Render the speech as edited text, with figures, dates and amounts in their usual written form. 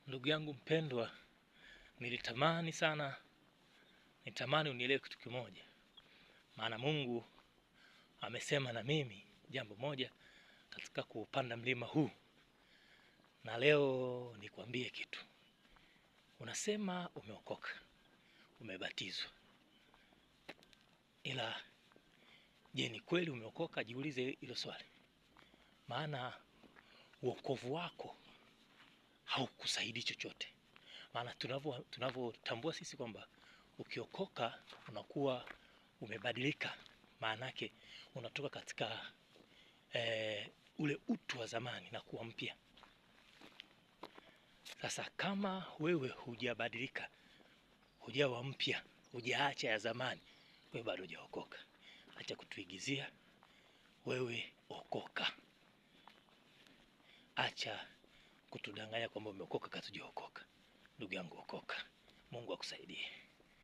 Ndugu yangu mpendwa, nilitamani sana, nitamani unielewe kitu kimoja. Maana Mungu amesema na mimi jambo moja katika kuupanda mlima huu. Na leo nikwambie kitu. Unasema umeokoka, umebatizwa. Ila je, ni kweli umeokoka? Jiulize hilo swali. Maana wokovu wako haukusaidii chochote. Maana tunavyotambua sisi kwamba ukiokoka unakuwa umebadilika, maana yake unatoka katika ule utu wa zamani na kuwa mpya. Sasa kama wewe hujabadilika, hujawa mpya, hujaacha ya zamani, wewe bado hujaokoka. Acha kutuigizia, wewe okoka. Acha kutudanganya kwamba umeokoka kati hujaokoka. Ndugu yangu, okoka. Mungu akusaidie.